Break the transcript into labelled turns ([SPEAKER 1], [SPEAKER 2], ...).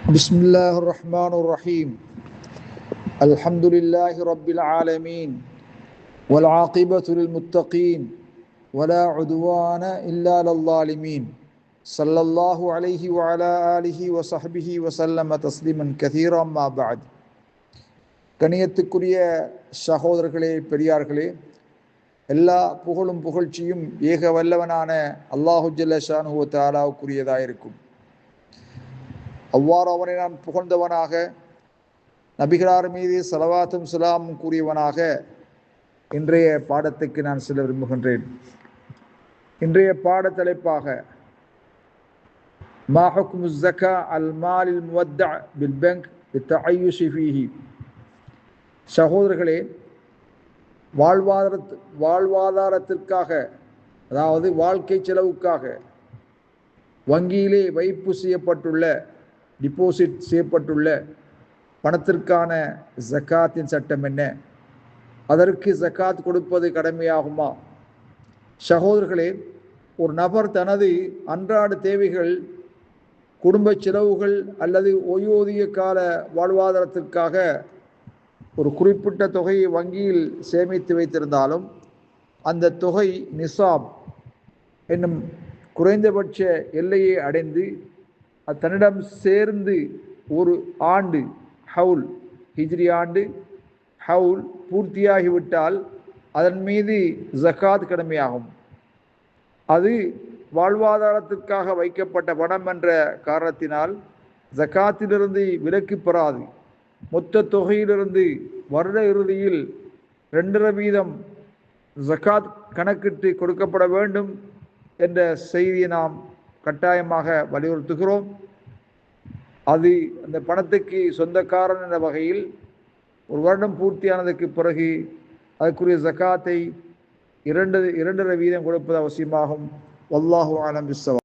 [SPEAKER 1] بسم الله الرحمن الرحيم. الحمد لله رب العالمين والعاقبة للمتقين ولا عدوان إلا على الظالمين. صلى الله عليه وعلى آله وصحبه وسلم تسليما كثيرا ما بعد. கணியத்துக்குரிய சகோதரர்களே, பெரியார்களே, எல்லா புகழும் புகழ்ச்சியும் ஏக வல்லவனான அல்லாஹு ஜல்ல ஷானுஹு வ தஆலாவுக்குரியதாயிருக்கும். அவ்வாறு அவனை நான் புகழ்ந்தவனாக, நபிகளார் மீது ஸலவாத்தும் ஸலாமும் கூறியவனாக இன்றைய பாடத்துக்கு நான் செல்ல விரும்புகின்றேன். இன்றைய பாட தலைப்பாக மா ஹுக்மு ஸக்கா அல் மாலில் முவத்தஅ பில் பங்க் லித்தஅய்யுஷி ஃபீஹி. சகோதரர்களே, வாழ்வாதாரத்திற்காக, அதாவது வாழ்க்கை செலவுக்காக வங்கியிலே வைப்பு செய்யப்பட்டுள்ள, டிபாசிட் செய்யப்பட்டுள்ள பணத்திற்கான ஜக்காத்தின் சட்டம் என்ன? அதற்கு ஜக்காத் கொடுப்பது கடமையாகுமா? சகோதரர்களே, ஒரு நபர் தனது அன்றாட தேவைகள், குடும்ப செலவுகள் அல்லது ஓய்வூதிய கால வாழ்வாதாரத்திற்காக ஒரு குறிப்பிட்ட தொகையை வங்கியில் சேமித்து வைத்திருந்தாலும் அந்த தொகை நிசாப் என்னும் குறைந்தபட்ச எல்லையை அடைந்து தன்னிடம் சேர்ந்து ஒரு ஆண்டு ஹவுல், ஹிஜ்ரி ஆண்டு ஹவுல் பூர்த்தியாகிவிட்டால் அதன் மீது ஜக்காத் கடமையாகும். அது வாழ்வாதாரத்திற்காக வைக்கப்பட்ட பணம் என்ற காரணத்தினால் ஜக்காத்திலிருந்து விலக்கு பெறாது. மொத்த தொகையிலிருந்து வருட இறுதியில் 2.5% ஜக்காத் கணக்கிட்டு கொடுக்கப்பட வேண்டும் என்ற செய்தியை நாம் கட்டாயமாக வலியுறுத்துகிறோம். அது அந்த பணத்துக்கு சொந்தக்காரன் என்ற வகையில் ஒரு வருடம் பூர்த்தியானதுக்கு பிறகு அதற்குரிய ஜக்காத்தை 2.5% கொடுப்பது அவசியமாகும். வல்லாஹு அலம் பிஸ்ஸவாப்.